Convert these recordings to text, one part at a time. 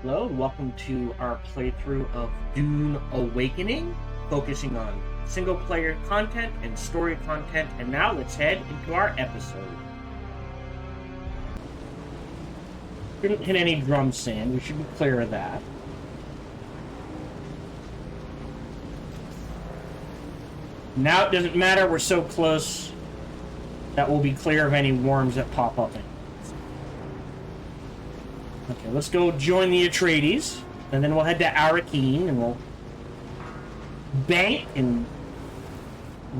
Hello, and welcome to our playthrough of Dune Awakening, focusing on single-player content and story content, and now let's head into our episode. Didn't hit any drum sand, we should be clear of that. Now it doesn't matter, we're so close that we'll be clear of any worms that pop up in. Okay, let's go join the Atreides, and then we'll head to Arrakis, and we'll bank and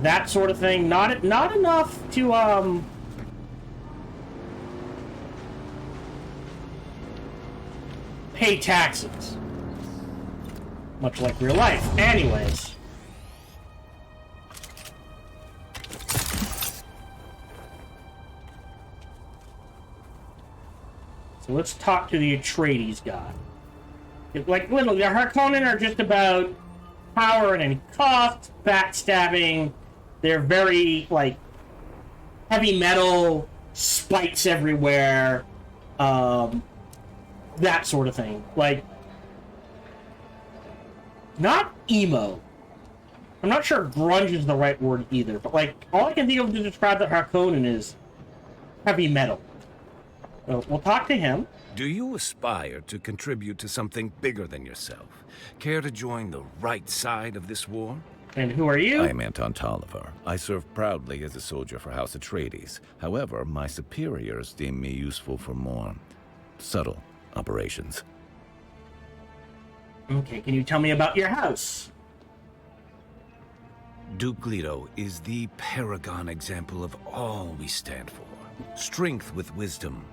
that sort of thing. Not enough to pay taxes, much like real life. Anyways, so let's talk to the Atreides guy. Like, literally, the Harkonnen are just about power at any cost, backstabbing. They're very, like, heavy metal, spikes everywhere, that sort of thing. Like, not emo. I'm not sure grunge is the right word either, but, like, all I can think of to describe the Harkonnen is heavy metal. So we'll talk to him. Do you aspire to contribute to something bigger than yourself? Care to join the right side of this war? And who are you? I am Anton Tolliver. I serve proudly as a soldier for House Atreides. However, my superiors deem me useful for more subtle operations. Okay, can you tell me about your house? Duke Leto is the paragon example of all we stand for. Strength with wisdom,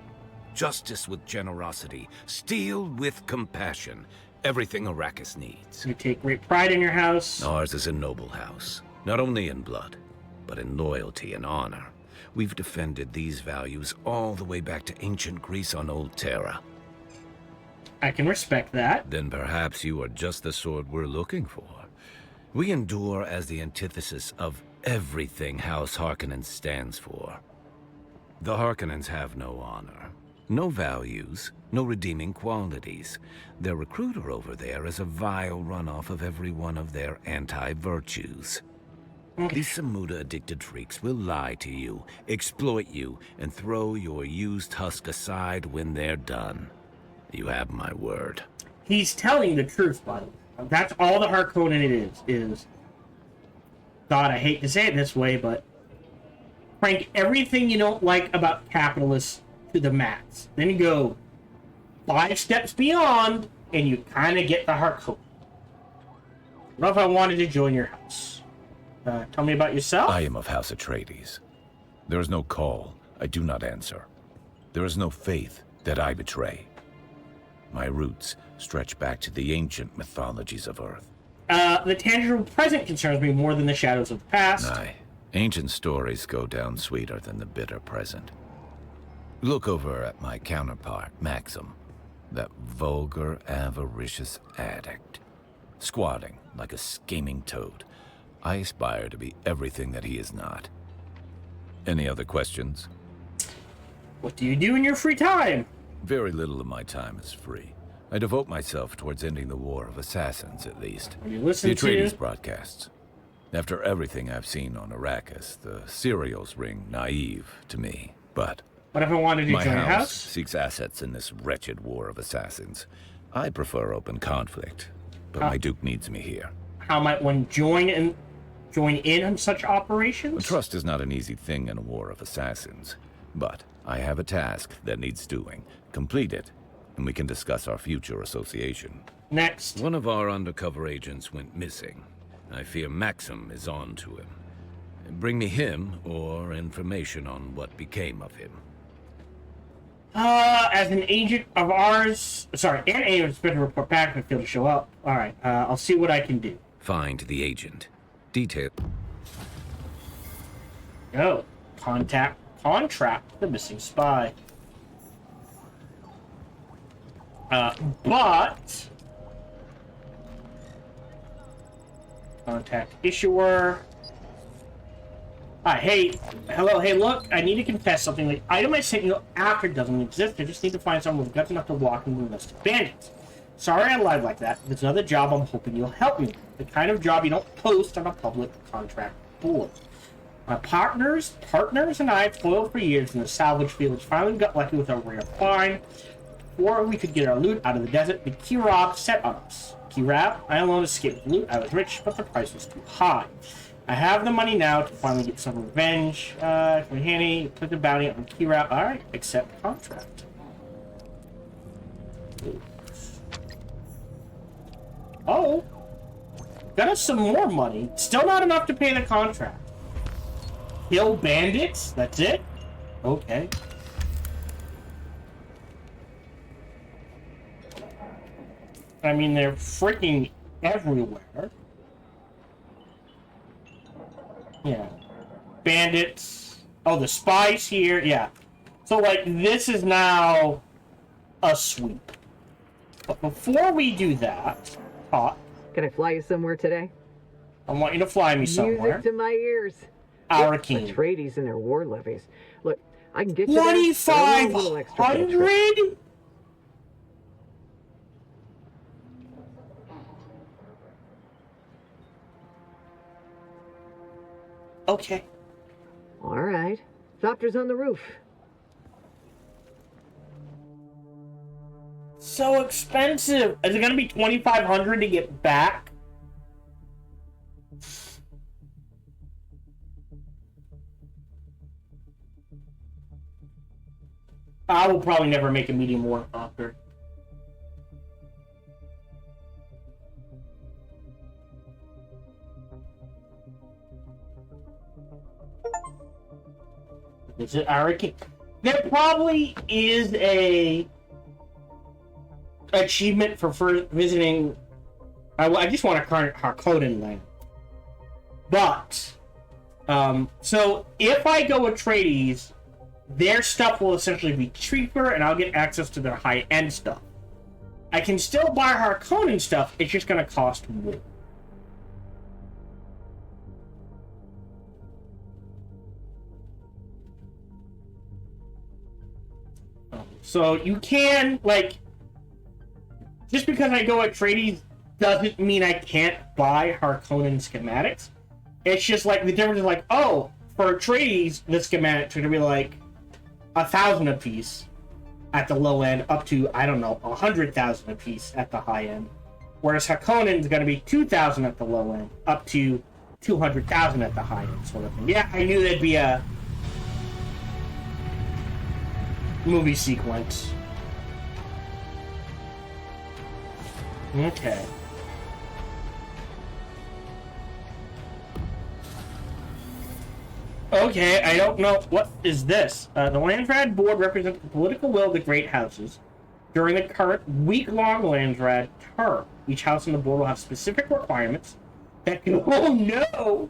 justice with generosity, steel with compassion. Everything Arrakis needs. You take great pride in your house. Ours is a noble house, not only in blood, but in loyalty and honor. We've defended these values all the way back to ancient Greece on Old Terra. I can respect that. Then perhaps you are just the sword we're looking for. We endure as the antithesis of everything House Harkonnen stands for. The Harkonnens have no honor, no values, no redeeming qualities. Their recruiter over there is a vile runoff of every one of their anti-virtues. These Samuda-addicted freaks will lie to you, exploit you, and throw your used husk aside when they're done. You have my word. He's telling the truth, by the way. That's all the Harkonnen is... God, I hate to say it this way, but... crank everything you don't like about capitalists to the max. Then you go 5 steps beyond, and you kind of get the Harkonnen. What if I wanted to join your house? Tell me about yourself. I am of House Atreides. There is no call I do not answer. There is no faith that I betray. My roots stretch back to the ancient mythologies of Earth. The tangible present concerns me more than the shadows of the past. Aye. Ancient stories go down sweeter than the bitter present. Look over at my counterpart, Maxim. That vulgar, avaricious addict. Squatting like a scheming toad. I aspire to be everything that he is not. Any other questions? What do you do in your free time? Very little of my time is free. I devote myself towards ending the war of assassins, at least. Have you listened the Atreides to... broadcasts. After everything I've seen on Arrakis, the serials ring naive to me. But what if I wanted to join your house? Seeks assets in this wretched war of assassins. I prefer open conflict, but my Duke needs me here. How might one join in on such operations? Trust is not an easy thing in a war of assassins, but I have a task that needs doing. Complete it, and we can discuss our future association. Next. One of our undercover agents went missing. I fear Maxim is on to him. Bring me him, or information on what became of him. As an agent of ours... Sorry, an agent is supposed to report back if I fail to show up. Alright, I'll see what I can do. Find the agent. Detail... Go. Contract the missing spy. But... Contact issuer. Hey, hello, hey, look, I need to confess something. The item I sent you after doesn't exist. I just need to find someone with guts enough to walk and move us to bandits. Sorry I lied like that. There's another job I'm hoping you'll help me with. The kind of job you don't post on a public contract board. My partners and I toiled for years in the salvage fields. Finally got lucky with a rare find. Before we could get our loot out of the desert, the Kirab set on us. Kirab, I alone escaped loot. I was rich, but the price was too high. I have the money now to finally get some revenge. From Hanny, put the bounty on Kirab. Alright, accept contract. Oh, got us some more money. Still not enough to pay the contract. Kill bandits? That's it? Okay. I mean, they're freaking everywhere. Yeah. Bandits. Oh, the spies here. Yeah. So, like, this is now a sweep. But before we do that, can I fly you somewhere today? I want you to fly me somewhere. Music to my ears. Arrakis. Atreides and their war levies. Look, I can get you there. 2,500? Okay. All right. Thopter's on the roof. So expensive. Is it going to be 2,500 to get back? I will probably never make a medium war Thopter. Is it Arrakis? There probably is a achievement for visiting. I just want to Harkonnen land. But so if I go Atreides, their stuff will essentially be cheaper, and I'll get access to their high-end stuff. I can still buy Harkonnen stuff. It's just going to cost more. So you can, like, just because I go Atreides doesn't mean I can't buy Harkonnen schematics. It's just like the difference is like, oh, for Atreides, the schematics are gonna be like 1,000 a piece at the low end, up to, I don't know, 100,000 a piece at the high end. Whereas Harkonnen is gonna be 2,000 at the low end, up to 200,000 at the high end, sort of thing. Yeah, I knew there'd be a movie sequence. Okay. Okay, I don't know. What is this? The Landsrad Board represents the political will of the Great Houses during the current week-long Landsrad term. Each house in the board will have specific requirements that can... Oh, no!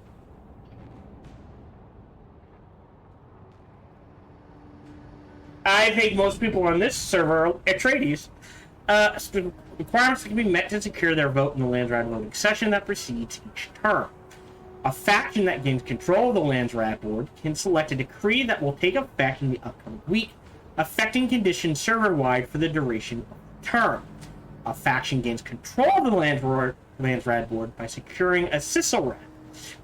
I think most people on this server are Atreides. Requirements that can be met to secure their vote in the Landsrad voting session that precedes each term. A faction that gains control of the Landsrad board can select a decree that will take effect in the upcoming week, affecting conditions server-wide for the duration of the term. A faction gains control of the Landsrad board by securing a Sisselrad,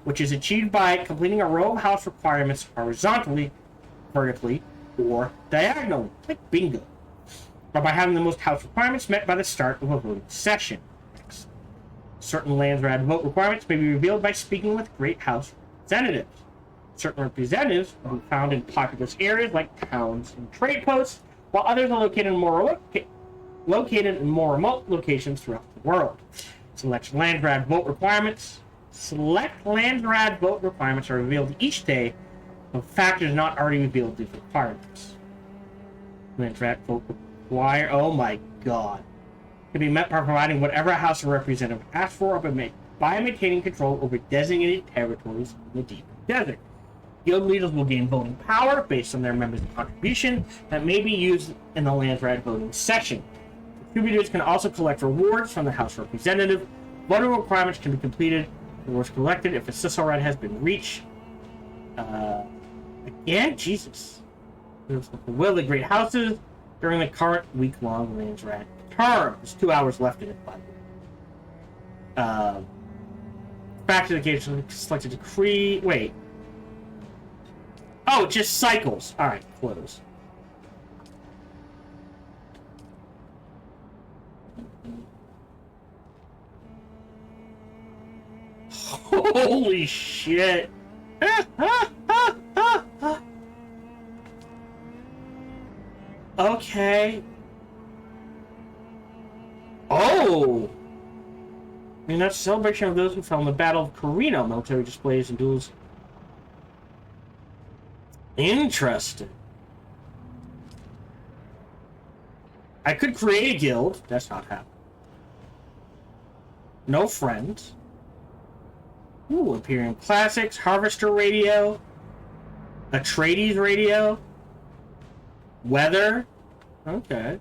which is achieved by completing a row of house requirements horizontally, vertically, or diagonally, like bingo, or by having the most house requirements met by the start of a voting session. Certain Landsrad vote requirements may be revealed by speaking with Great House representatives. Certain representatives will be found in populous areas like towns and trade posts, while others are located in more remote locations throughout the world. Select Landsrad vote requirements are revealed each day, but factors not already revealed these requirements. Landsrad vote require, oh my god, can be met by providing whatever House of Representative asks for, by maintaining control over designated territories in the deep desert. Guild leaders will gain voting power based on their members' contribution that may be used in the Landsrad voting session. Contributors can also collect rewards from the House Representative. Voting requirements can be completed, rewards collected if a Sisselrad has been reached. Again? Jesus. The will of the Great Houses. during the current week-long Lands Rat term. There's 2 hours left in it, by the way. Back to the game, select a decree. Wait. Oh, it just cycles. Alright, close. Holy shit. Okay. Oh! I mean, that's a celebration of those who fell in the Battle of Carino, military displays and duels. Interesting. I could create a guild. That's not happening. No friends. Ooh, Imperium Classics, Harvester Radio, Atreides Radio, Weather. Okay.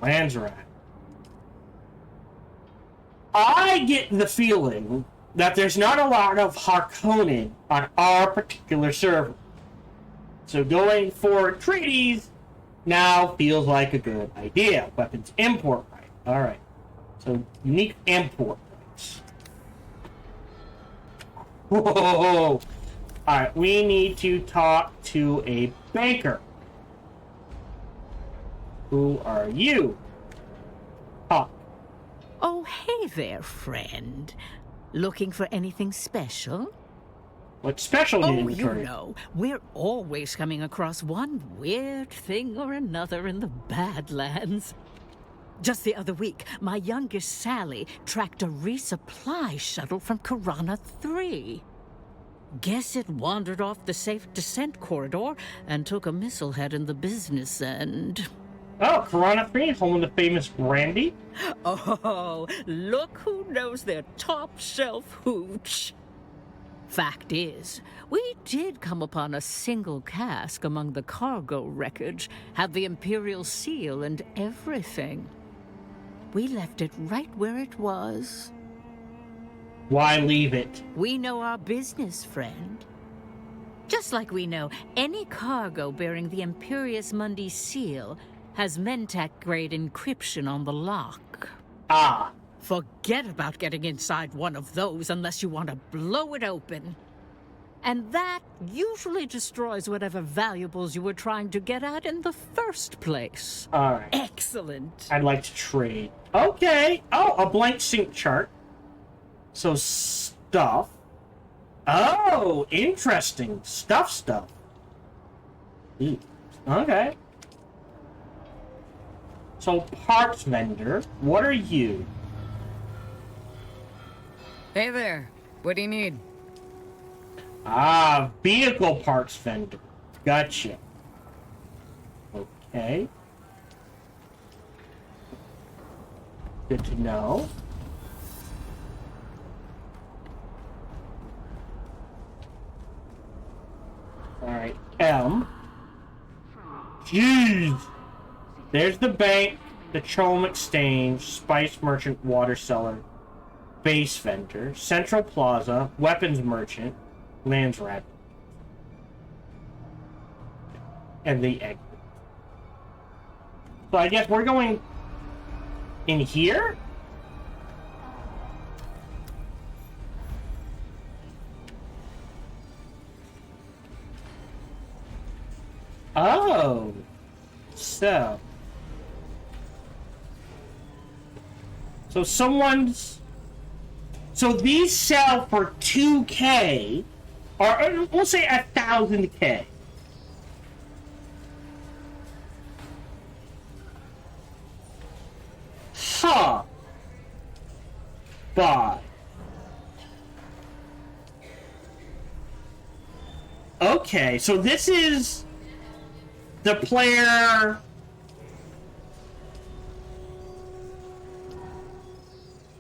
Landsrat. I get the feeling that there's not a lot of Harkonnen on our particular server. So going for Atreides now feels like a good idea. Weapons import right. Alright. So unique import rights. Whoa! Alright, we need to talk to a banker. Who are you? Talk. Oh, hey there, friend. Looking for anything special? What special do Oh, you you know, we're always coming across one weird thing or another in the Badlands. Just the other week, my youngest Sally tracked a resupply shuttle from Karana 3. Guess it wandered off the safe descent corridor and took a missile head in the business end. Oh, Karana 3, home of the famous brandy? Oh, look who knows their top shelf hooch. Fact is, we did come upon a single cask among the cargo wreckage, had the Imperial seal and everything. We left it right where it was. Why leave it? We know our business, friend. Just like we know any cargo bearing the Imperius Mundi seal has Mentak-grade encryption on the lock. Ah. Forget about getting inside one of those unless you want to blow it open. And that usually destroys whatever valuables you were trying to get at in the first place. Alright. Excellent. I'd like to trade. Okay. Oh, a blank sync chart. So, stuff. Oh, interesting. Stuff. Okay. So, parts vendor. What are you? Hey there. What do you need? Ah, vehicle parts vendor. Gotcha. Okay. Good to know. Alright, M. Jeez! There's the bank, the Cholm Exchange, Spice Merchant, Water Cellar, Base Vendor, Central Plaza, Weapons Merchant, Landsrat, and the exit. So I guess we're going in here? Oh, so someone's, so these sell for 2K, or we'll say 1,000K. Huh. Buy. Okay, so this is the player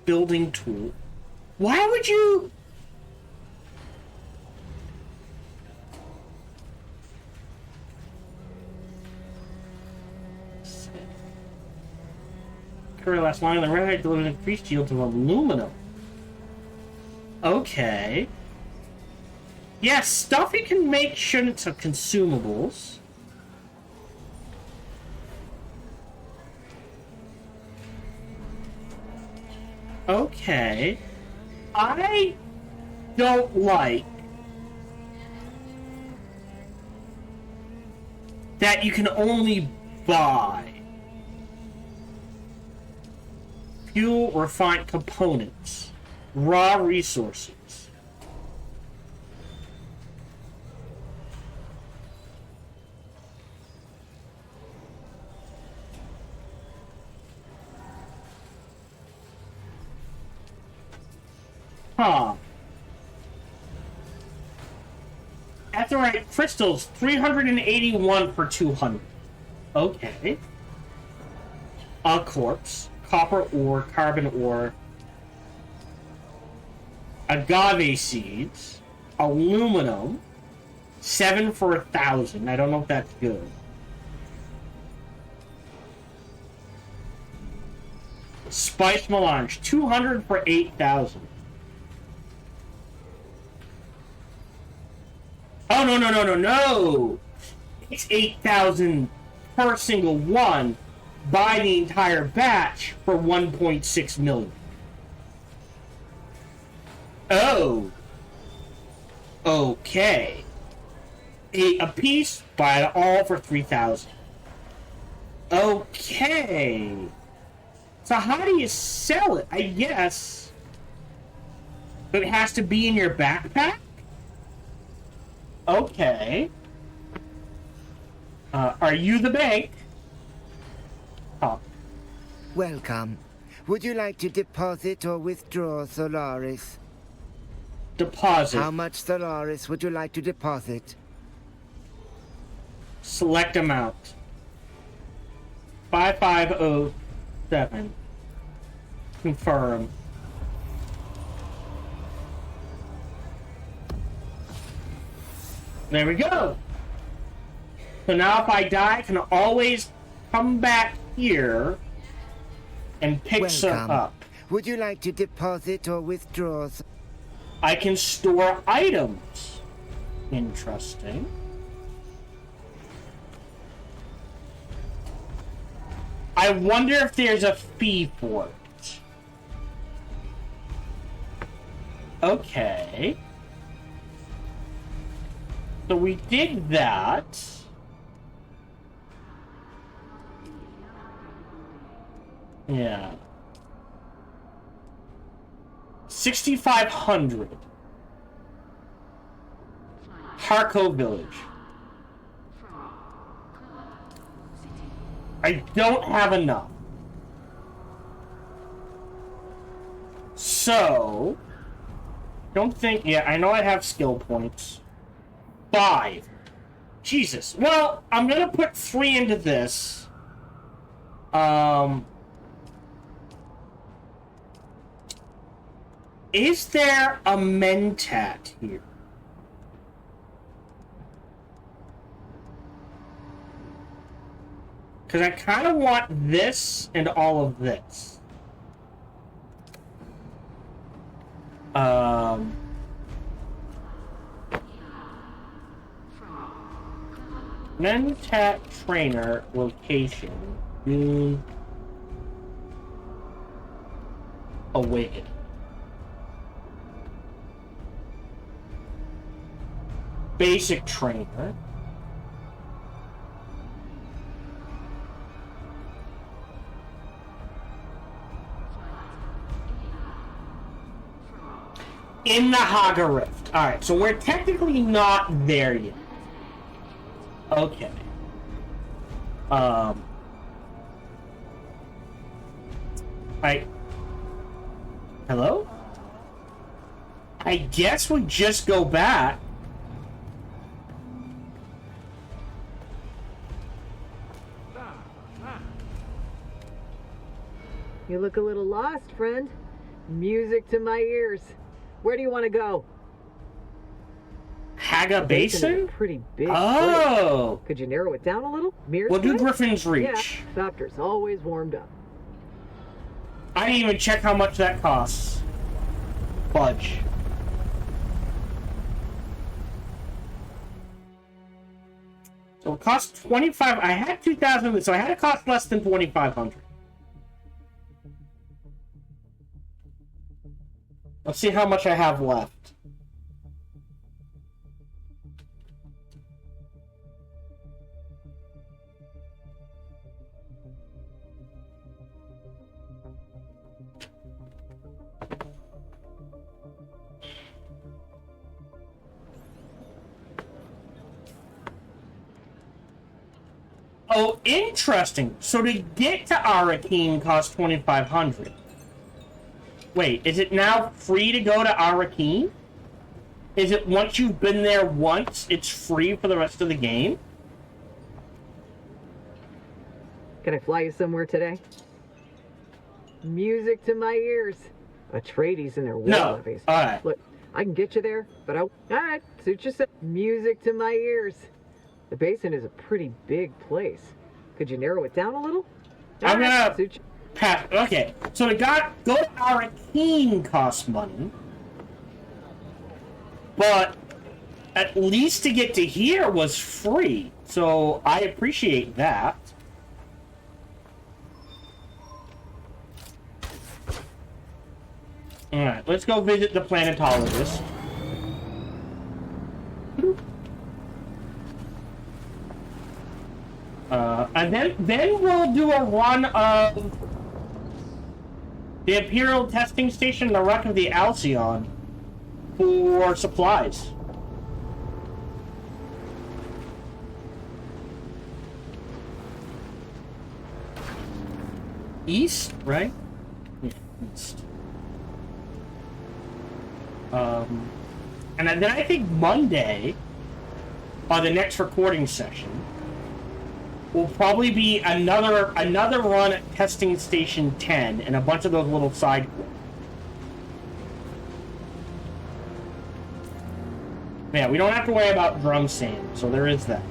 building tool. Why would you? Curry last line, the red delivers increased yields of aluminum. Okay. Yes, stuff you can make shouldn't of consumables. Okay. I don't like that you can only buy fuel, refined components, raw resources. Huh. That's alright. Crystals, 381 for 200. Okay. A corpse. Copper ore, carbon ore. Agave seeds. Aluminum. 7 for 1,000. I don't know if that's good. Spice melange. 200 for 8,000. Oh, no. It's 8,000 per single one. Buy the entire batch for 1.6 million. Oh. Okay. A piece, buy it all for 3,000. Okay. So how do you sell it? I guess. But it has to be in your backpack? Okay. Are you the bank? Oh. Welcome. Would you like to deposit or withdraw Solaris? Deposit. How much Solaris would you like to deposit? Select amount. 5507. Confirm. There we go. So now if I die, I can always come back here and pick some up. Would you like to deposit or withdraw? I can store items. Interesting. I wonder if there's a fee for it. Okay. So we did that. Yeah. 6,500. Harco Village. I don't have enough. So, don't think, yeah, I know I have skill points. 5. Jesus. Well, I'm gonna put 3 into this. Is there a Mentat here? Because I kind of want this and all of this. Mentat trainer location. Dune. Awaken. Basic trainer. In the Haga Rift. Alright, so we're technically not there yet. Okay. Hello? I guess we just go back. You look a little lost, friend. Music to my ears. Where do you want to go? Haga Basin? Pretty big. Oh! Place. Could you narrow it down a little? Mirror's What do good? Griffins reach? Yeah, Doctor's always warmed up. I didn't even check how much that costs. Fudge. So it costs 25. I had 2,000, so I had to cost less than 2,500. Let's see how much I have left. Oh, interesting. So to get to Arrakis costs 2,500. Wait, is it now free to go to Arrakis? Is it once you've been there once, it's free for the rest of the game? Can I fly you somewhere today? Music to my ears. Atreides and their war No. levies. All right. Look, I can get you there, but all right, suit yourself. Music to my ears. The basin is a pretty big place. Could you narrow it down a little? I'm gonna suit you. pass. Okay, so to go to Arrakis costs money, but at least to get to here was free. So I appreciate that. All right, let's go visit the planetologist. And then we'll do a run of the Imperial testing station, the wreck of the Alcyon, for supplies. East, right? Yeah, east. And then I think Monday, the next recording session, will probably be another run at Testing Station 10 and a bunch of those little side quests. Yeah, we don't have to worry about drum sand, so there is that.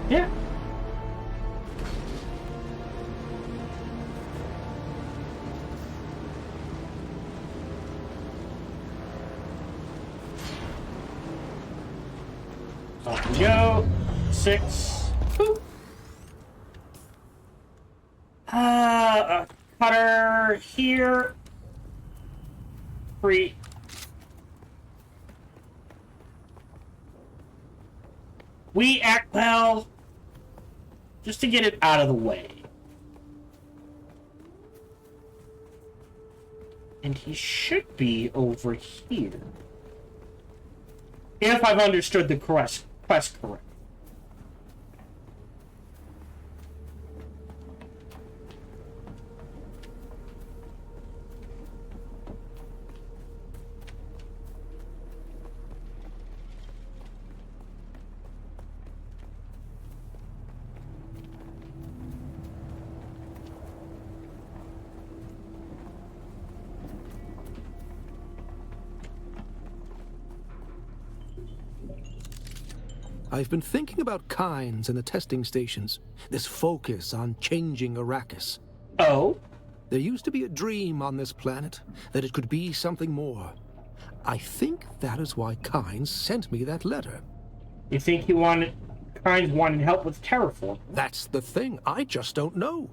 Yeah. Off we go. 6. Boop. A cutter here. 3. We act well, just to get it out of the way. And he should be over here. If I've understood the quest correctly. I've been thinking about kinds and the testing stations. This focus on changing Arrakis. Oh? There used to be a dream on this planet that it could be something more. I think that is why Kynes sent me that letter. You think Kynes wanted help with terraform? That's the thing. I just don't know.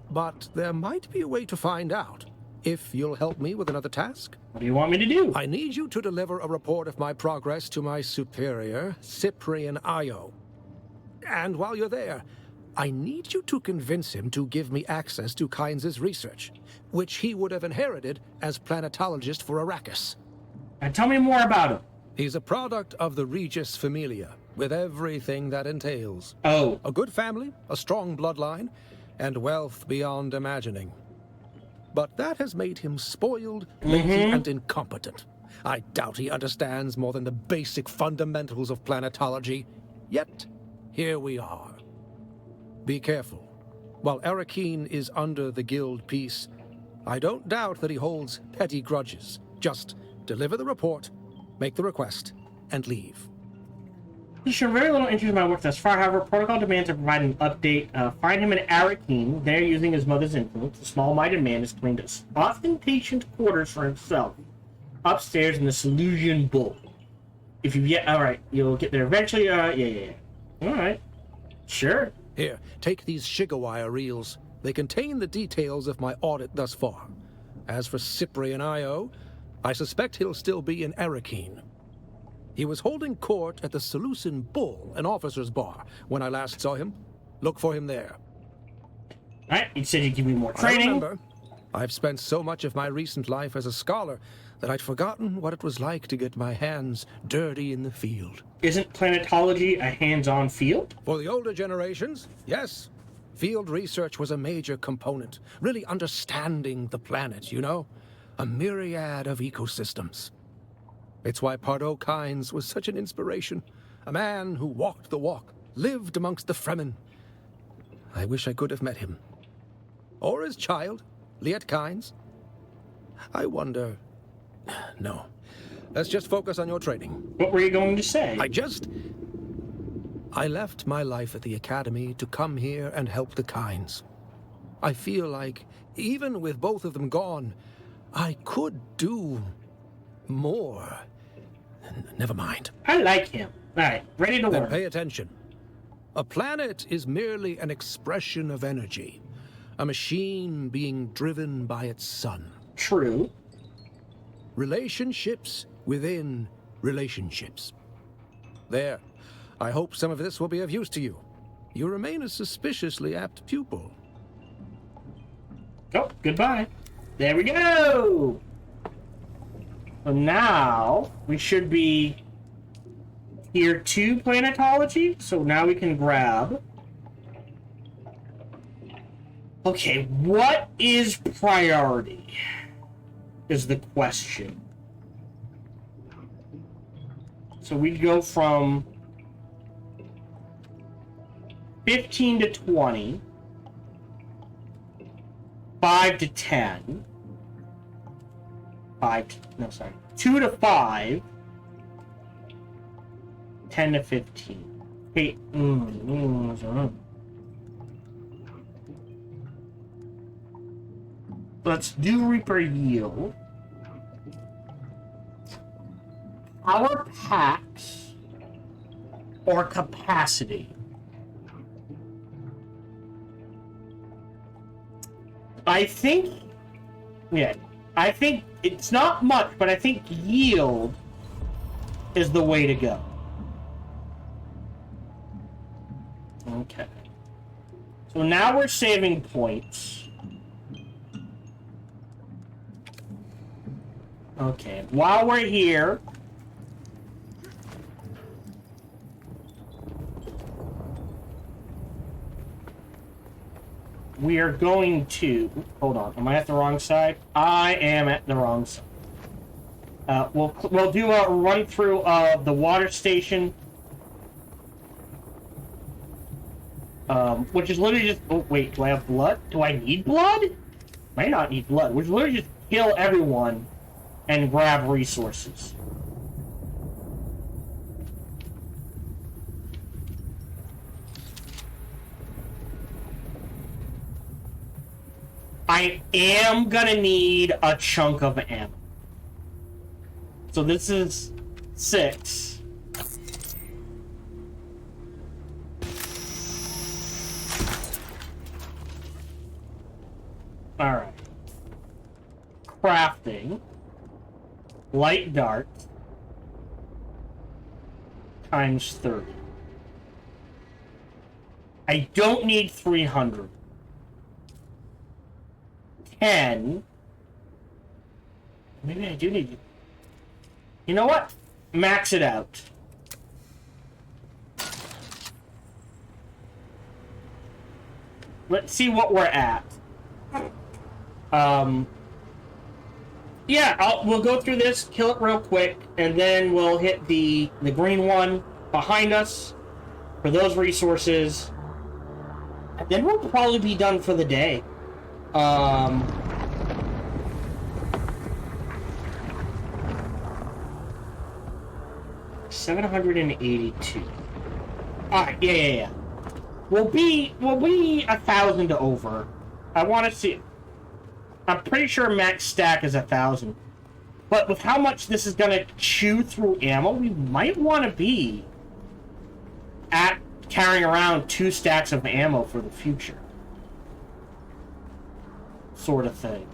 But there might be a way to find out. If you'll help me with another task? What do you want me to do? I need you to deliver a report of my progress to my superior, Cyprian Io. And while you're there, I need you to convince him to give me access to Kynes' research, which he would have inherited as planetologist for Arrakis. And tell me more about him. He's a product of the Regis Familia, with everything that entails. Oh. A good family, a strong bloodline, and wealth beyond imagining. But that has made him spoiled, lazy, and incompetent. I doubt he understands more than the basic fundamentals of planetology. Yet, here we are. Be careful. While Arrakis is under the guild peace, I don't doubt that he holds petty grudges. Just deliver the report, make the request, and leave. He's shown very little interest in my work thus far. However, protocol demands to provide an update. Find him in Arrakis. There, using his mother's influence, the small-minded man has claimed ostentatious quarters for himself upstairs in the Salusian Bull. If you get... Alright, you'll get there eventually. Yeah. Alright. Sure. Here, take these Shigawire reels. They contain the details of my audit thus far. As for Cyprian Io, I suspect he'll still be in Arrakis. He was holding court at the Seleucid Bull, an officer's bar, when I last saw him. Look for him there. Alright, you said you'd give me more I training. remember. I've spent so much of my recent life as a scholar that I'd forgotten what it was like to get my hands dirty in the field. Isn't planetology a hands-on field? For the older generations, yes. Field research was a major component, really understanding the planet, you know? A myriad of ecosystems. It's why Pardo Kynes was such an inspiration. A man who walked the walk, lived amongst the Fremen. I wish I could have met him. Or his child, Liet Kynes. I wonder... No. Let's just focus on your training. What were you going to say? I left my life at the Academy to come here and help the Kynes. I feel like, even with both of them gone, I could do more. Never mind. I like him. Alright, ready to Then work. pay attention. A planet is merely an expression of energy. A machine being driven by its sun. True. Relationships within relationships. There. I hope some of this will be of use to you. You remain a suspiciously apt pupil. Oh, goodbye. There we go! So now, we should be Tier 2 planetology. So now we can grab... Okay, what is priority? Is the question. So we go from 15 to 20, 5 to 10, 2 to 5, 10 to 15. Hey, let's do Reaper Yield. Power packs or capacity? I think it's not much, but I think yield is the way to go. Okay. So now we're saving points. Okay, while we're here, we are going to... Hold on, am I at the wrong side? I am at the wrong side. We'll do a run-through of the water station. Which is literally just... Oh, wait, do I have blood? Do I need blood? Might not need blood. Which is literally just kill everyone and grab resources. I am gonna need a chunk of ammo. So this is 6. Alright. Crafting. Light dart. Times 30. I don't need 300. 10. Maybe I do need... You know what? Max it out. Let's see what we're at. Yeah, we'll go through this, kill it real quick, and then we'll hit the green one behind us for those resources. And then we'll probably be done for the day. 782. Alright, yeah. We'll be 1,000 over. I want to see... I'm pretty sure max stack is 1,000. But with how much this is going to chew through ammo, we might want to be at carrying around 2 stacks of ammo for the future. sort of thing.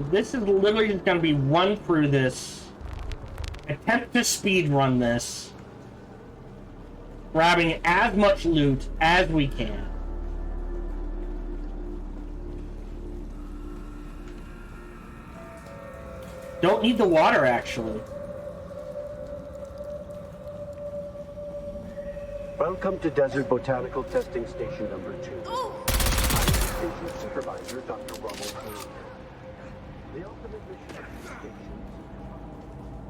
This is literally just going to be run through this, attempt to speed run this, grabbing as much loot as we can. Don't need the water, actually. Welcome to Desert Botanical Testing Station number 2. I'm Station Supervisor, Dr. Ronald Hayes. The ultimate mission of the station.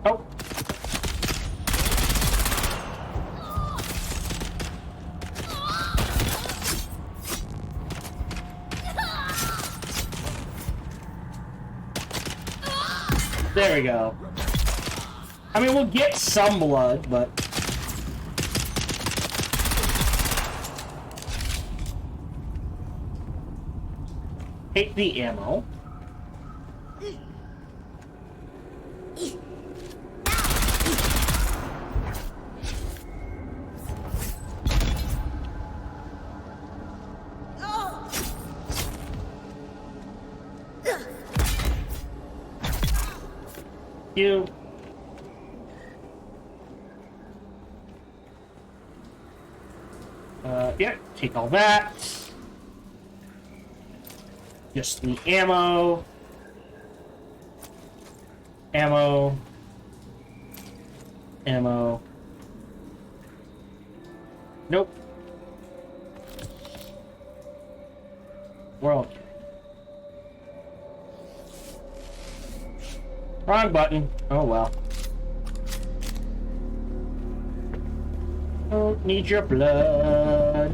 Oh. There we go. I mean, we'll get some blood, but... Take the ammo. You. Yeah, take all that. Just the ammo. Ammo. Ammo. Nope. We're okay. Wrong button. Oh well. Don't need your blood.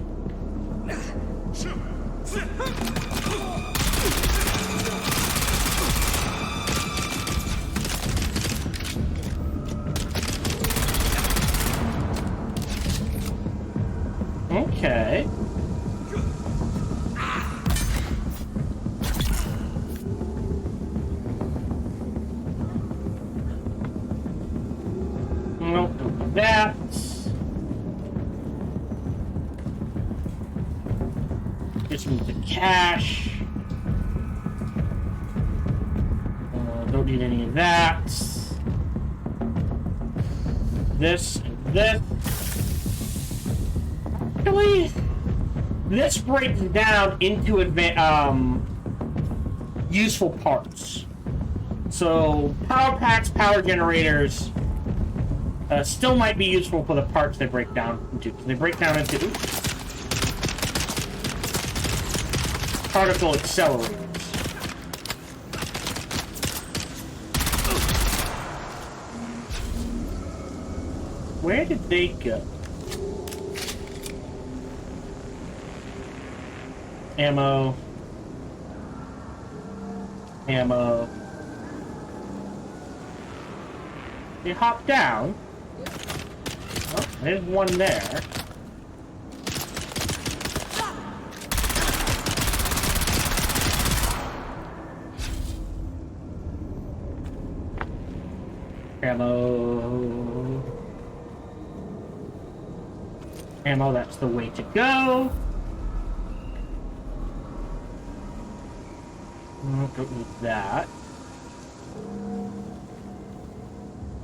Okay. Nope, that. Just move the cash. Don't need any of that. This and this. Actually, this breaks down into useful parts. So power packs, power generators still might be useful for the parts they break down into. They break down into particle accelerators. Where did they go? Ammo. Ammo. They hop down. Oh, there's one there. Ammo. Ammo, that's the way to go. Don't need that.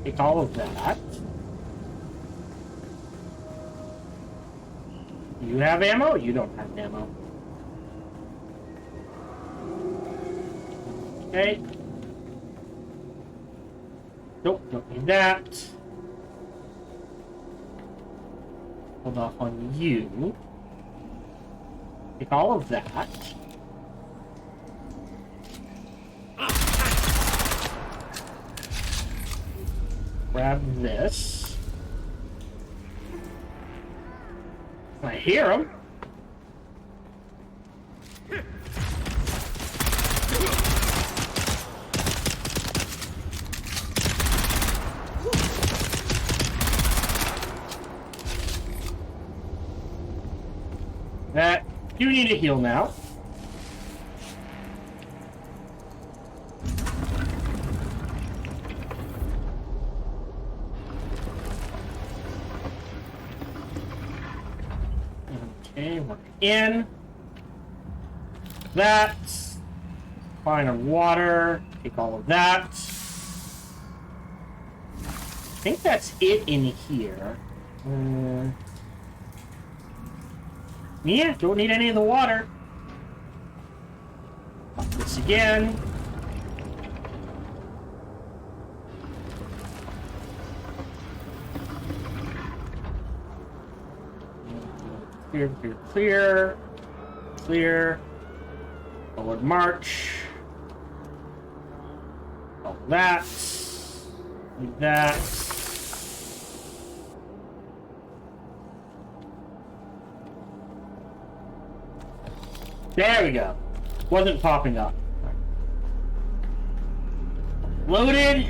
Take all of that. You have ammo? You don't have ammo. Okay. Nope, don't need that. Hold off on you. Take all of that. Grab this. I hear him. You need a heal now. Okay, we're in. That. Fine of water. Take all of that. I think that's it in here. Yeah, don't need any of the water. This again. Clear, clear, clear. Clear. Forward march. All that. Like that. There we go. Wasn't popping up. Loaded.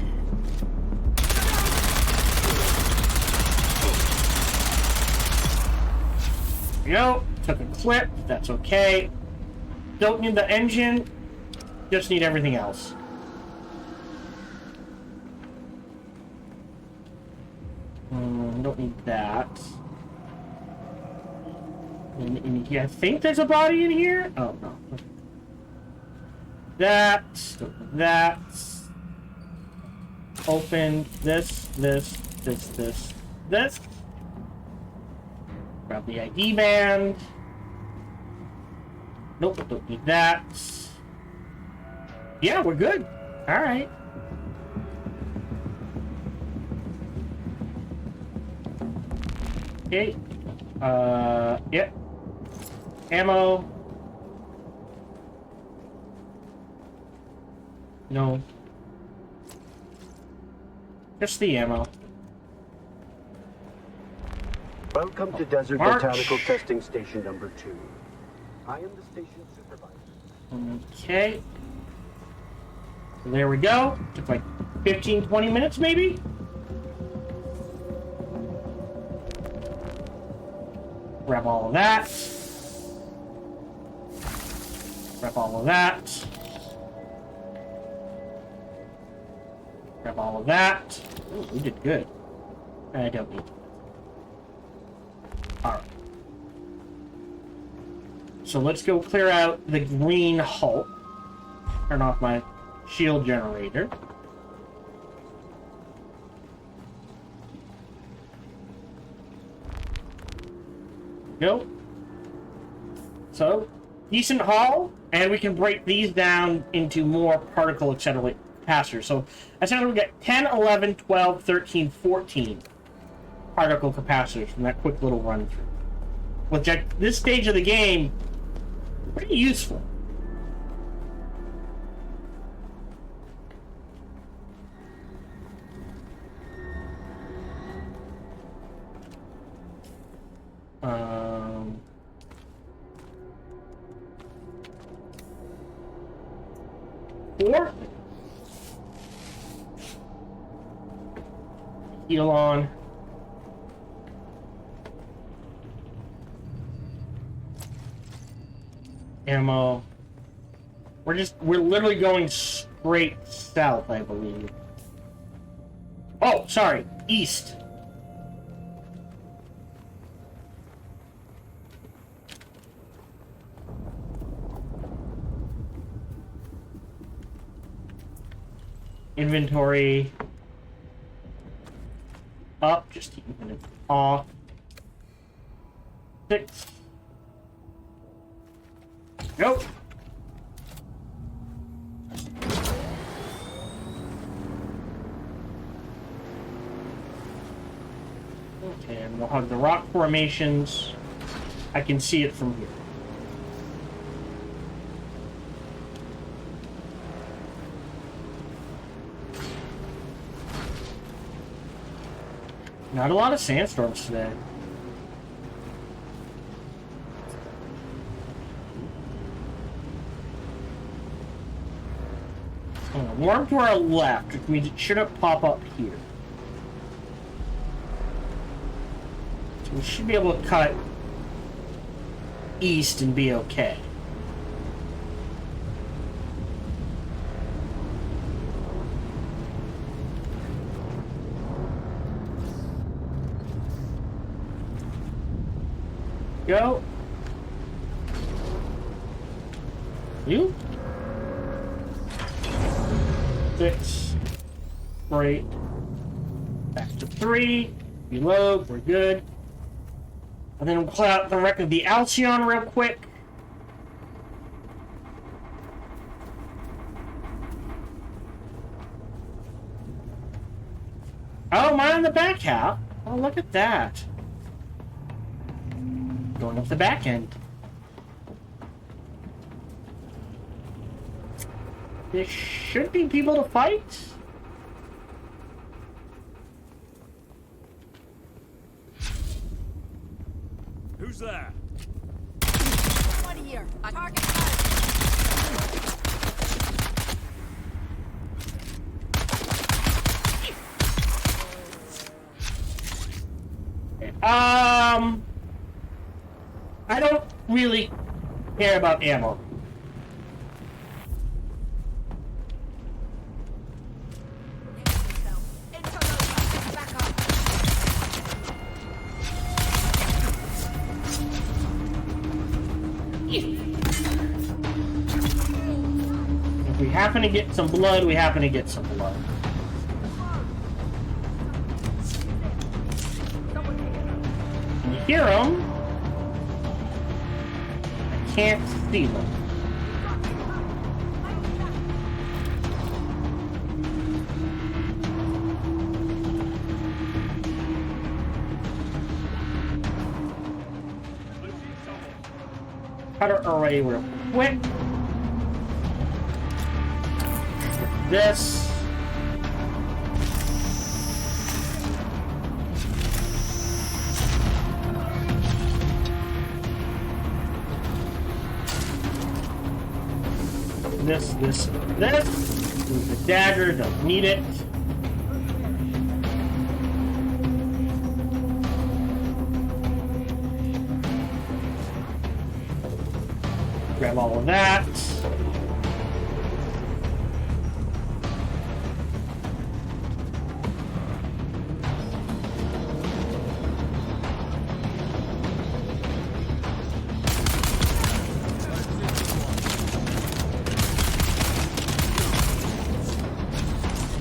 There we go. Took a clip. That's okay. Don't need the engine. Just need everything else. Don't need that. In here, I think there's a body in here. Oh no. That. That. Open this. Grab the ID band. Nope, don't need that. Yeah, we're good. Alright. Okay. Yep. Ammo. No. Just the ammo. Welcome to Desert March. Botanical Testing Station number 2. I am the station supervisor. Okay. So there we go. Took like 15, 20 minutes maybe? Grab all of that. Grab all of that. Grab all of that. Ooh, we did good. I don't need that. Alright. So let's go clear out the green hull. Turn off my shield generator. Go. So, decent haul, and we can break these down into more particle accelerated capacitors. So, essentially we get 10, 11, 12, 13, 14 particle capacitors from that quick little run through. Which at this stage of the game, pretty useful. Four. Heal on. Ammo. We're literally going straight south, I believe. Oh, sorry, east. Inventory. Up, just keeping it off. 6. Go. Okay, and we'll hug the rock formations. I can see it from here. Not a lot of sandstorms today. Warm to our left, which means it shouldn't pop up here. So we should be able to cut east and be okay. Go. You? 6. Great. Back to 3. Reload. We're good. And then we'll clear out the wreck of the Alcyon real quick. Oh, mine on the back half. Oh, look at that. Going up the back end. There should be people to fight. Who's there? Somebody here. A target I don't really care about ammo. If we happen to get some blood, we happen to get some blood. You hear them. I can't see them. Cut her away real quick. This. This. Use the dagger, don't need it. Grab all of that.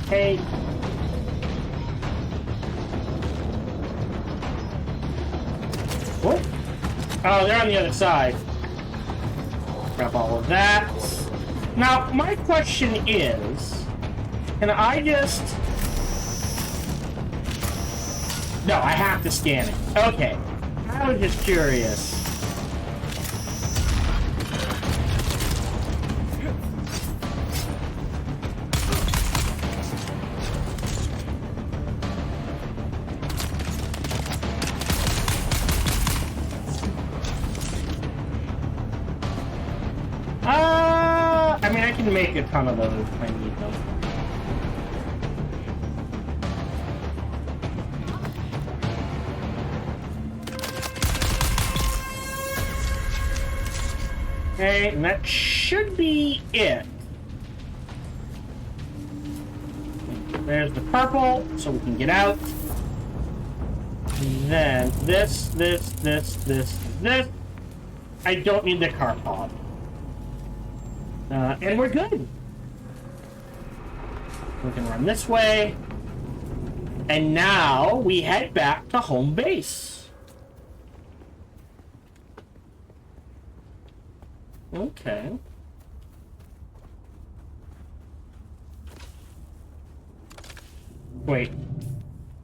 Okay. What? Oh, they're on the other side. Grab all of that. Now, my question is, can I just... No, I have to scan it. Okay. I was just curious. I mean, I can make a ton of those if I need them. Okay, and that should be it. There's the purple, so we can get out. And then this. I don't need the car pod. And we're good. We can run this way. And now we head back to home base. Okay. Wait.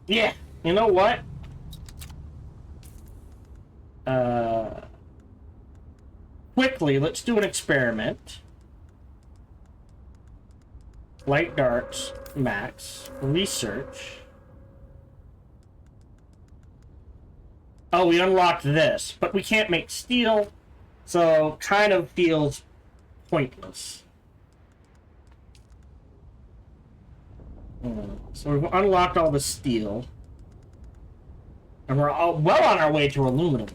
Yeah, you know what? Quickly, let's do an experiment. Light darts, max, research. Oh, we unlocked this, but we can't make steel, so kind of feels pointless. So we've unlocked all the steel, and we're all well on our way to aluminum.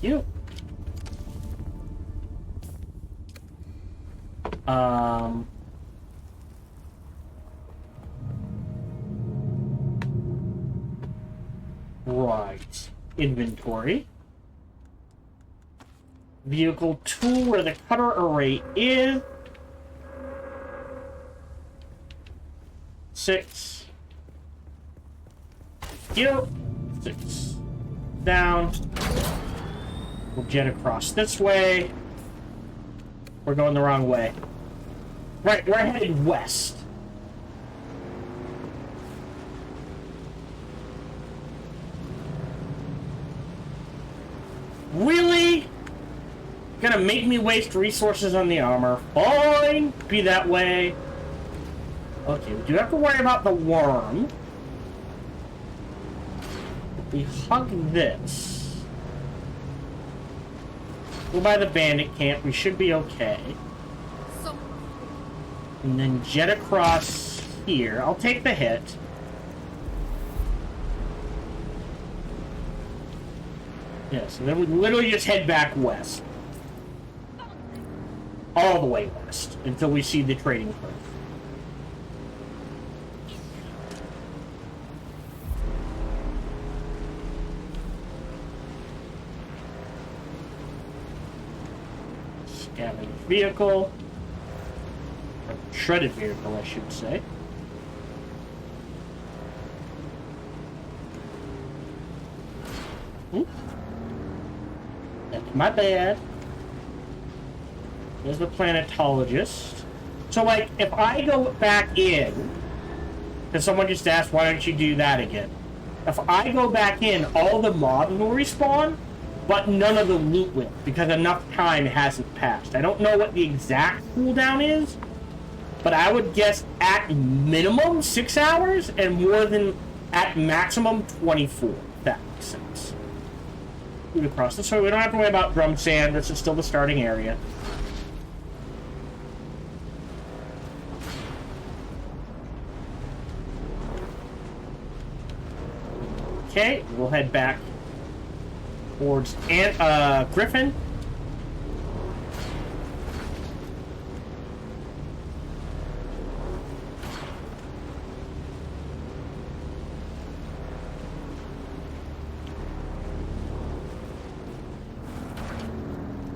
You. Right. Inventory. Vehicle tool where the cutter array is. 6. Here. 6. Down. We'll jet across this way. We're going the wrong way. Right, we're headed west. Really? Gonna make me waste resources on the armor. Fine, be that way. Okay, we do have to worry about the worm. If we hug this. Go by the bandit camp, we should be okay. And then jet across here. I'll take the hit. Yeah, so then we literally just head back west. All the way west until we see the trading post. Scavenged vehicle. Or shredded vehicle, I should say. That's my bad. There's the planetologist. So, like, if I go back in, because someone just asked, why don't you do that again? If I go back in, all the mobs will respawn, but none of the loot will, because enough time hasn't passed. I don't know what the exact cooldown is, but I would guess at minimum 6 hours, and more than at maximum 24, if that makes sense. Move across this way. We don't have to worry about drum sand. This is still the starting area. Okay, we'll head back towards Griffin.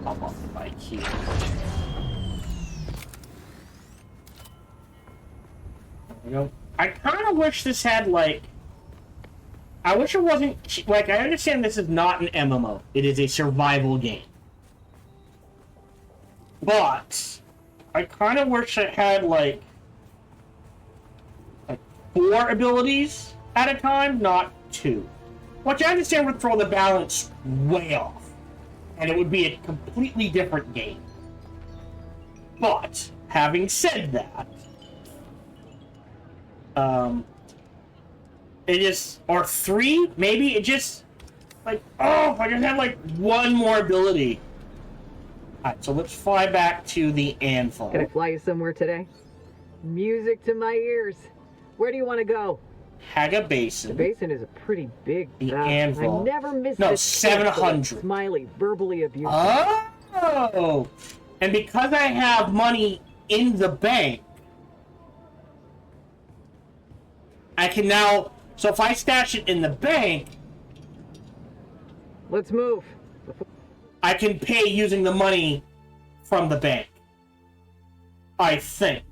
Hop off the bike here. There we go. I kind of wish this had, like, I wish it wasn't, like, I understand this is not an MMO. It is a survival game. But I kind of wish it had, like 4 abilities at a time, not 2. Which I understand would throw the balance way off. And it would be a completely different game. But, having said that, it just, or 3, maybe, it just, like, oh, if I just had, like, 1 more ability. Alright, so let's fly back to the Anvil. Can I fly you somewhere today? Music to my ears. Where do you want to go? Haga Basin. The basin is a pretty big... The Anvil. I never missed No, this 700. Smiley, verbally abusive. Oh! And because I have money in the bank, I can now... So if I stash it in the bank... Let's move. I can pay using the money from the bank. I think.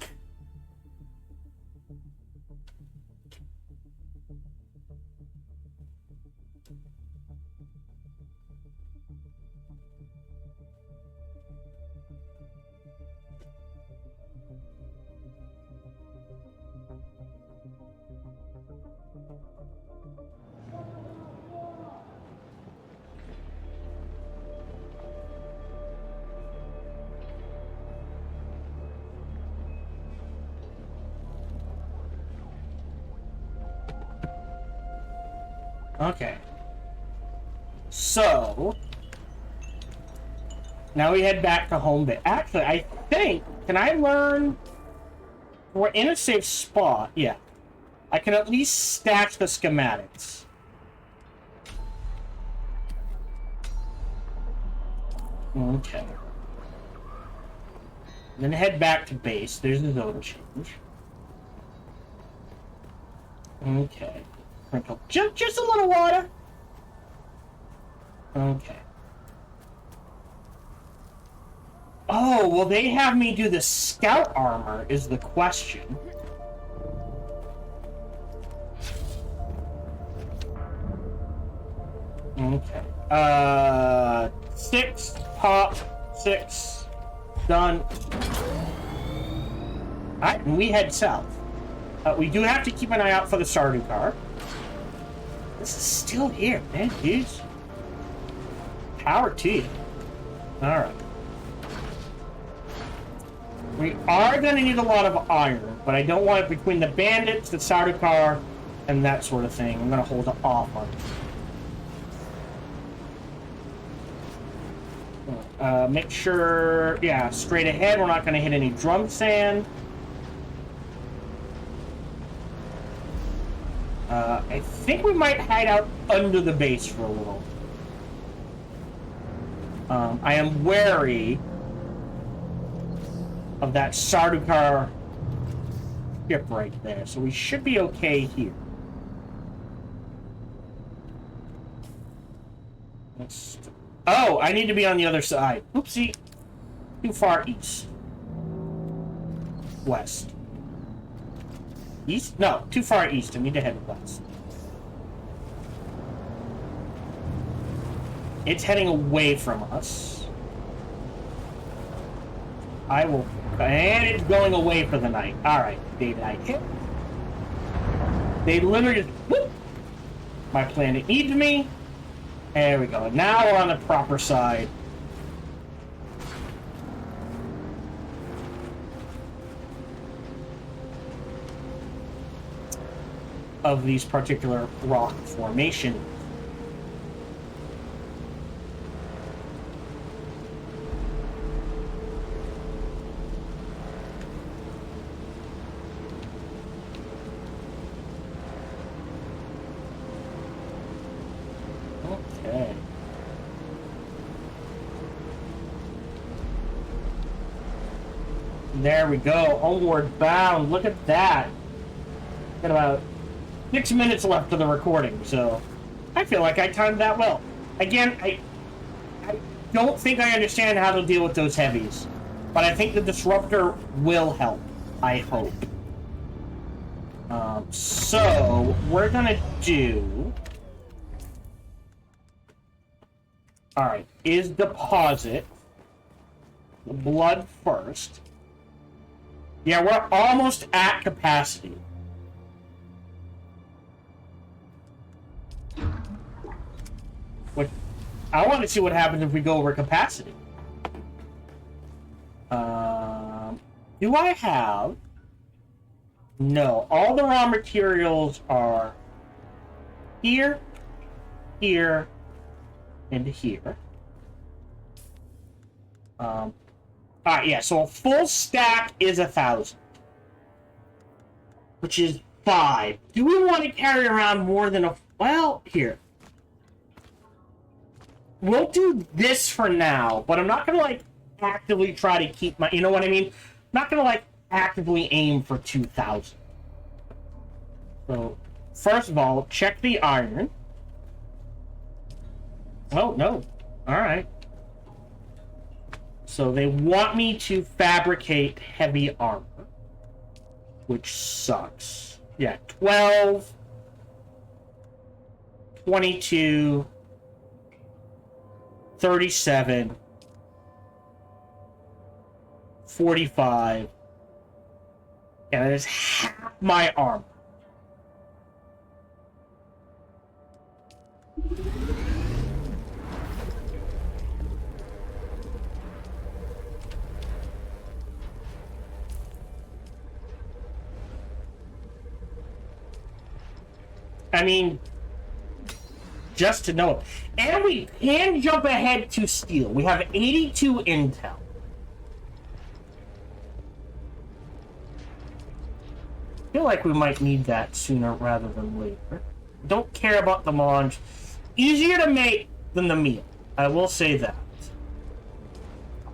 Okay. So, now we head back to home base. Actually, I think, can I learn? We're in a safe spot. Yeah. I can at least stash the schematics. Okay. Then head back to base. There's the zone change. Okay. Sprinkle just a little water. Okay. Oh, will they have me do the scout armor is the question. Okay. 6, pop, 6, done. Alright, and we head south. We do have to keep an eye out for the Sardaukar. This is still here, man, dudes. Power to you. Alright. We are going to need a lot of iron, but I don't want it between the bandits, the Sardaukar, and that sort of thing. I'm going to hold it off on it. Make sure, yeah, straight ahead. We're not going to hit any drum sand. I think we might hide out under the base for a little. I am wary of that Sardaukar ship right there, so we should be okay here. Oh, I need to be on the other side. Oopsie. Too far east. West. East? No, too far east. I need to head west. It's heading away from us. I will... And it's going away for the night. Alright, David, I hit. They literally just... Whoop! My planet needs me. There we go. Now we're on the proper side. Of these particular rock formations. Okay. There we go. Onward bound. Look at that. Got about 6 minutes left of the recording, so I feel like I timed that well. Again, I don't think I understand how to deal with those heavies, but I think the disruptor will help. I hope. So we're gonna do. All right, is deposit the blood first. Yeah, we're almost at capacity. Which, I want to see what happens if we go over capacity. Do I have... No, all the raw materials are here, here, and here. Yeah, so a full stack is 1,000. Which is 5. Do we want to carry around more than a... Well, here. We'll do this for now, but I'm not going to, like, actively try to keep my... You know what I mean? I'm not going to, like, actively aim for 2,000. So, first of all, check the iron. Oh, no. Alright. So, they want me to fabricate heavy armor. Which sucks. Yeah, 12... 22... 37, 45, and that is half my armor. I mean, just to know. And we can jump ahead to steel. We have 82 intel. I feel like we might need that sooner rather than later. Don't care about the melange. Easier to make than the meal. I will say that.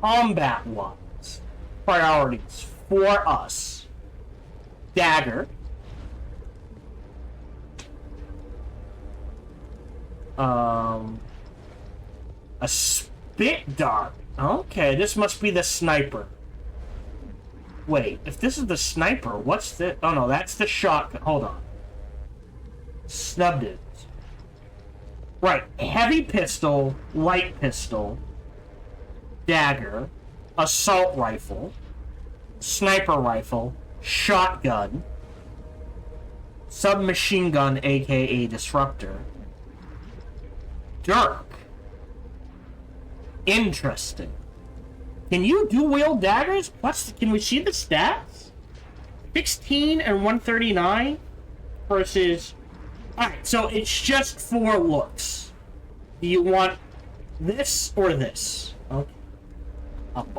Combat-wise, priorities for us. Dagger. A spit dart. Okay, this must be the sniper. Wait, if this is the sniper, what's the... Oh, no, that's the shotgun. Hold on. Snubbed it. Right, heavy pistol, light pistol, dagger, assault rifle, sniper rifle, shotgun, submachine gun, aka disruptor, dirk. Interesting. Can you dual-wield daggers? Can we see the stats? 16 and 139 versus... Alright, so it's just for looks. Do you want this or this? Okay.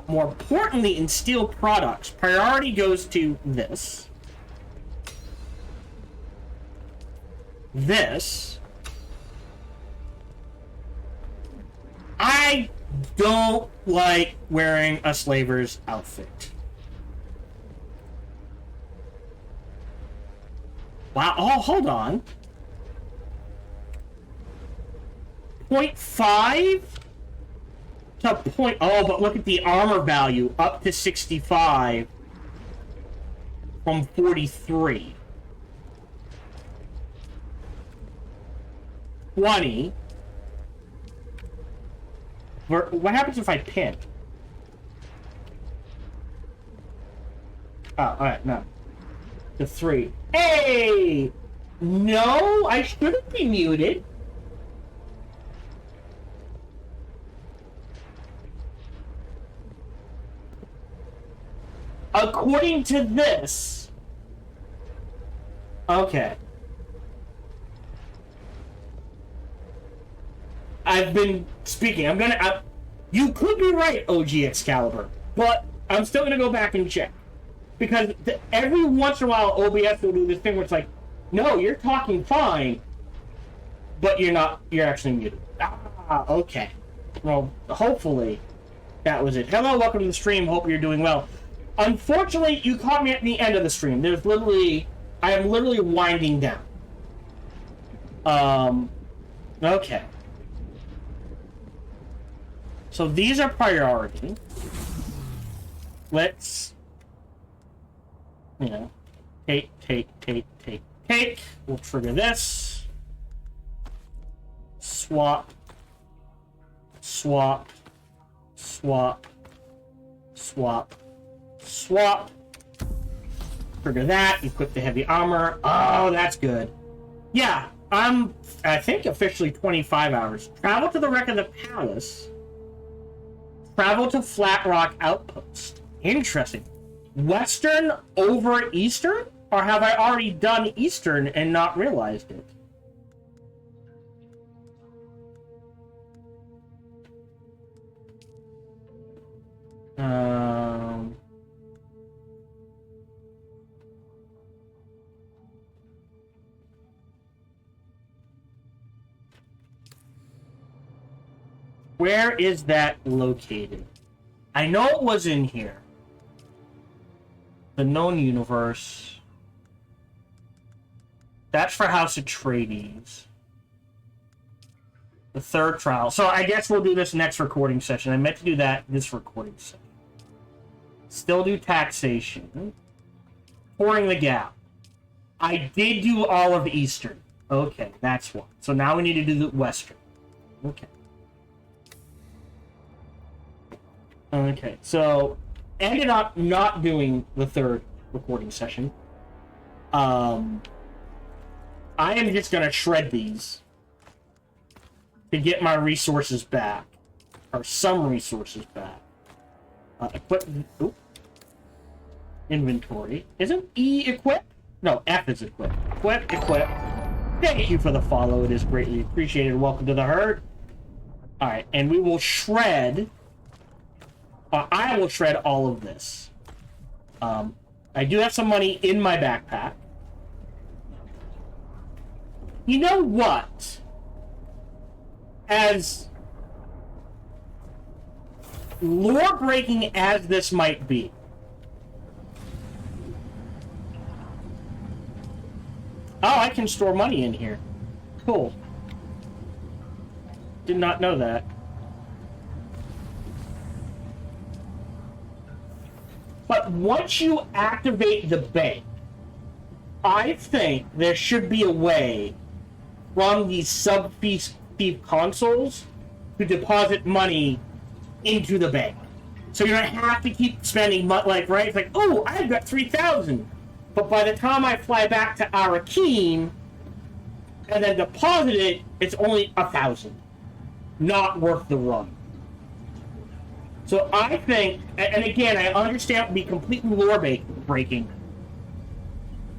More importantly, in steel products, priority goes to this. This. I don't like wearing a slaver's outfit. Wow, oh, hold on. 0.5 to point... Oh, but look at the armor value. Up to 65 from 43. 20. What happens if I pin? Oh, alright, no. The 3. Hey! No, I shouldn't be muted. According to this... Okay. I've been speaking. You could be right, OG Excalibur, but I'm still gonna go back and check. Because every once in a while, OBS will do this thing where it's like, no, you're talking fine, but you're not, you're actually muted. Ah, okay. Well, hopefully that was it. Hello, welcome to the stream. Hope you're doing well. Unfortunately, you caught me at the end of the stream. I am literally winding down. Okay. So these are priority. Let's, take. We'll trigger this. Swap. Trigger that. Equip the heavy armor. Oh, that's good. Yeah, I think officially 25 hours. Travel to the wreck of the palace. Travel to Flat Rock Outpost. Interesting. Western over Eastern? Or have I already done Eastern and not realized it? Where is that located? I know it was in here. The known universe. That's for House Atreides. The third trial. So I guess we'll do this next recording session. I meant to do that this recording session. Still do taxation. Pouring the Gap. I did do all of Eastern. Okay, that's one. So now we need to do the Western. Okay. Okay, so ended up not doing the third recording session. I am just gonna shred these to get my resources back, or some resources back. Equipment. Inventory. Isn't E equip? No, F is equip. Equip. Thank you for the follow. It is greatly appreciated. Welcome to the herd. All right, and we will shred. I will shred all of this. I do have some money in my backpack. You know what? As lore-breaking as this might be, oh, I can store money in here. Cool. Did not know that. But once you activate the bank, I think there should be a way from these sub-thief consoles to deposit money into the bank. So you don't have to keep spending money, like, right? It's like, oh, I've got 3,000. But by the time I fly back to Arrakis and then deposit it, it's only 1,000. Not worth the run. So I think, and again, I understand it would be completely lore-breaking.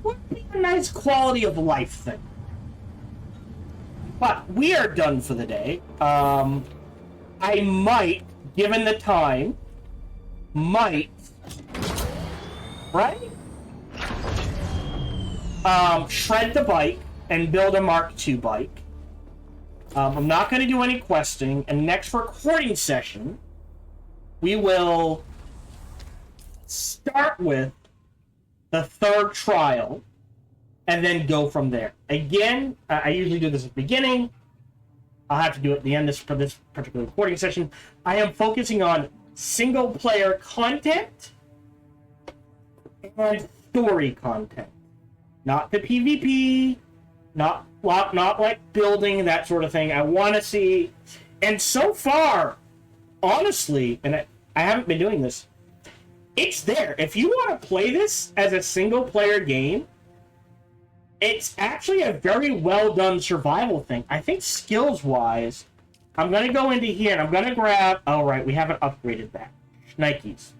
Would be a nice quality of life thing. But we are done for the day. I might, given the time, right? Shred the bike and build a Mark II bike. I'm not going to do any questing, and next recording session, we will start with the third trial, and then go from there. Again, I usually do this at the beginning. I'll have to do it at the end for this particular recording session. I am focusing on single-player content and story content. Not the PvP, not like building, that sort of thing. I want to see... And so far, honestly, and I haven't been doing this, it's there. If you want to play this as a single-player game, it's actually a very well-done survival thing. I think skills-wise, I'm going to go into here and I'm going to grab... Oh, right, we haven't upgraded that. Nikes.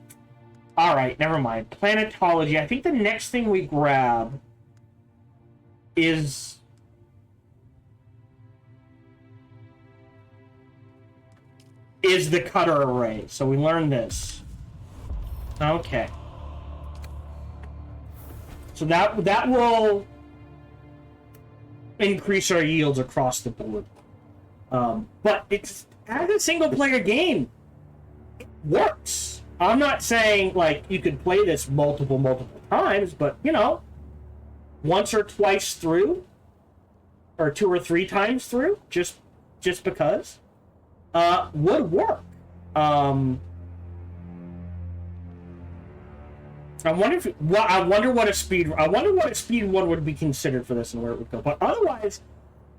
Alright, never mind. Planetology. I think the next thing we grab is... the cutter array. So we learned this. Okay. So that will increase our yields across the board. But it's, as a single-player game, it works. I'm not saying, like, you could play this multiple times, but, you know, once or twice through, or 2 or 3 times through, just because, would work. I wonder what a speed one would be considered for this and where it would go. But otherwise,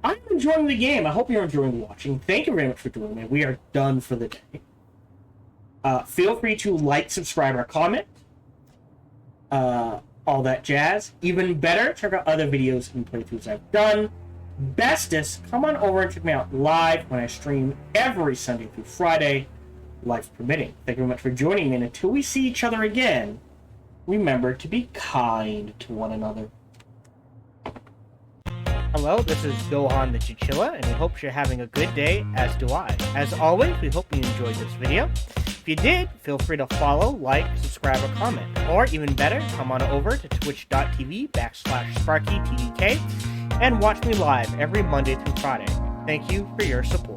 I'm enjoying the game. I hope you're enjoying watching. Thank you very much for doing it. We are done for the day. Feel free to like, subscribe, or comment. All that jazz. Even better, check out other videos and playthroughs I've done. Bestest, come on over and check me out live when I stream every Sunday through Friday, life permitting. Thank you very much for joining me, and until we see each other again, remember to be kind to one another. Hello, this is Gohan the Chinchilla, and we hope you're having a good day, as do I. As always, we hope you enjoyed this video. If you did, feel free to follow, like, subscribe, or comment. Or, even better, come on over to twitch.tv/SparkyTDK and watch me live every Monday through Friday. Thank you for your support.